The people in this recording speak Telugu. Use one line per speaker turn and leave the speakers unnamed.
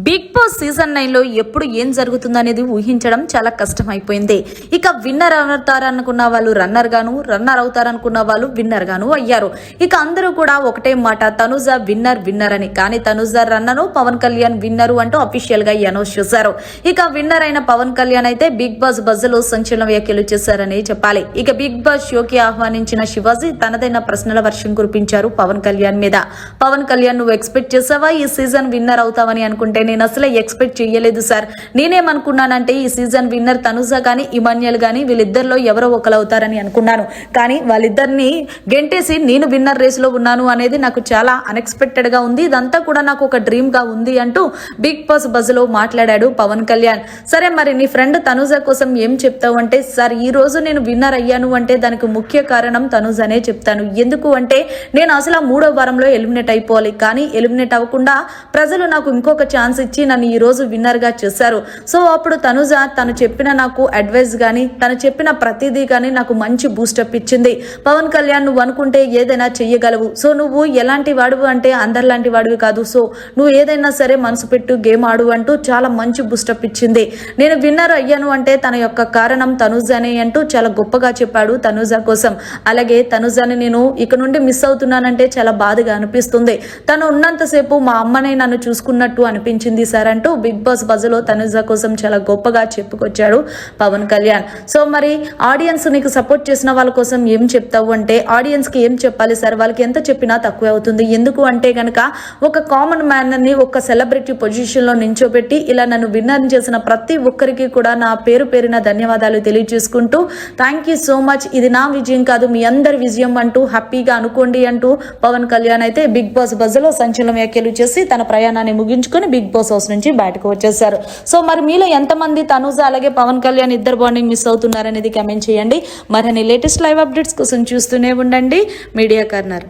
బిగ్ బాస్ సీజన్ 9 లో ఎప్పుడు ఏం జరుగుతుందనేది ఊహించడం చాలా కష్టమైపోయింది. ఇక విన్నర్ అవుతారనుకున్న వాళ్ళు రన్నర్ గాను, రన్నర్ అవుతారనుకున్న వాళ్ళు విన్నర్ గాను అయ్యారు. ఇక అందరూ కూడా ఒకటే మాట, తనుజ విన్నర్ అని. కానీ తనుజ రన్నరు, పవన్ కళ్యాణ్ విన్నరు అంటూ అఫీషియల్ గా అనౌన్స్ చేశారు. ఇక విన్నర్ అయిన పవన్ కళ్యాణ్ అయితే బిగ్ బాస్ బజ్లో సంచలన వ్యాఖ్యలు చేశారని చెప్పాలి. ఇక బిగ్ బాస్ షోకి ఆహ్వానించిన శివాజీ తనదైన ప్రశ్నల వర్షం కురిపించారు పవన్ కళ్యాణ్ మీద. పవన్ కళ్యాణ్, నువ్వు ఎక్స్పెక్ట్ చేసావా ఈ సీజన్ విన్నర్ అవుతావని? అనుకుంటే నేను అసలు ఎక్స్పెక్ట్ చేయలేదు సార్. నేనేమనుకున్నానంటే ఈ సీజన్ విన్నర్ తనుజ గాని, ఇమాన్యుయల్ గాని వీళ్ళిద్దరిలో ఎవరో ఒకరు అవుతారని అనుకున్నాను. కానీ వాళ్ళిద్దరిని గెంటేసి నేను విన్నర్ రేస్ లో ఉన్నాను అనేది నాకు చాలా అన్ఎక్స్పెక్టెడ్ గా ఉంది. ఇదంతా కూడా నాకు ఒక డ్రీమ్ గా ఉంది అంటూ బిగ్ బాస్ బజ్ లో మాట్లాడాడు పవన్ కళ్యాణ్. సరే, మరి నీ ఫ్రెండ్ తనుజ కోసం ఏం చెప్తావు అంటే, సార్ ఈ రోజు నేను విన్నర్ అయ్యాను అంటే దానికి ముఖ్య కారణం తనుజ అనే చెప్తాను. ఎందుకు అంటే నేను అసలు 3వ వారంలో ఎలిమినేట్ అయిపోవాలి. కానీ ఎలిమినేట్ అవ్వకుండా ప్రజలు నాకు ఇంకొక ఛాన్స్ ఇచ్చి నన్ను ఈ రోజు విన్నర్ గా చేశారు. సో అప్పుడు తనుజ తను చెప్పిన నాకు అడ్వైస్ గానీ, తను చెప్పిన ప్రతిదీ గానీ నాకు మంచి బూస్టప్ ఇచ్చింది. పవన్ కళ్యాణ్, నువ్వు అనుకుంటే ఏదైనా చెయ్యగలవు. సో నువ్వు ఎలాంటి వాడువు అంటే అందరిలాంటి వాడివి కాదు. సో నువ్వు ఏదైనా సరే మనసు పెట్టు, గేమ్ ఆడు అంటూ చాలా మంచి బూస్టప్ ఇచ్చింది. నేను విన్నర్ అయ్యాను అంటే తన యొక్క కారణం తనుజనే అంటూ చాలా గొప్పగా చెప్పాడు తనుజ కోసం. అలాగే తనుజని నేను ఇక నుండి మిస్ అవుతున్నానంటే చాలా బాధగా అనిపిస్తుంది. తను ఉన్నంతసేపు మా అమ్మనే నన్ను చూసుకున్నట్టు అనిపించింది సార్ అంటూ బిగ్ బాస్ బజ్లో తనుజ కోసం చాలా గొప్పగా చెప్పుకొచ్చాడు పవన్ కళ్యాణ్. సో మరి ఆడియన్స్ నీకు సపోర్ట్ చేసిన వాళ్ళ కోసం ఏం చెప్తావు అంటే, ఆడియన్స్ కి ఏం చెప్పాలి సార్, వాళ్ళకి ఎంత చెప్పినా తక్కువే అవుతుంది. ఎందుకు అంటే గనక ఒక కామన్ మ్యాన్ ని ఒక సెలబ్రిటీ పొజిషన్ లో నించోబెట్టి ఇలా నన్ను విన్నర్ చేసిన ప్రతి ఒక్కరికి కూడా నా పేరున ధన్యవాదాలు తెలియజేసుకుంటూ, థ్యాంక్ యూ సో మచ్, ఇది నా విజయం కాదు మీ అందరి విజయం అంటూ హ్యాపీగా అనుకోండి అంటూ పవన్ కళ్యాణ్ అయితే బిగ్ బాస్ బజ్లో సంచలన వ్యాఖ్యలు చేసి తన ప్రయాణాన్ని ముగించుకొని బిగ్ బాస్ హౌస్ నుంచి బయటకు వచ్చేసారు. సో మరి మీలో ఎంతమంది తనుజ అలాగే పవన్ కళ్యాణ్ ఇద్దరు బాండింగ్ మిస్ అవుతున్నారనేది కామెంట్ చేయండి. మరిన్ని లేటెస్ట్ లైవ్ అప్డేట్స్ కోసం చూస్తూనే ఉండండి మీడియా కార్నర్.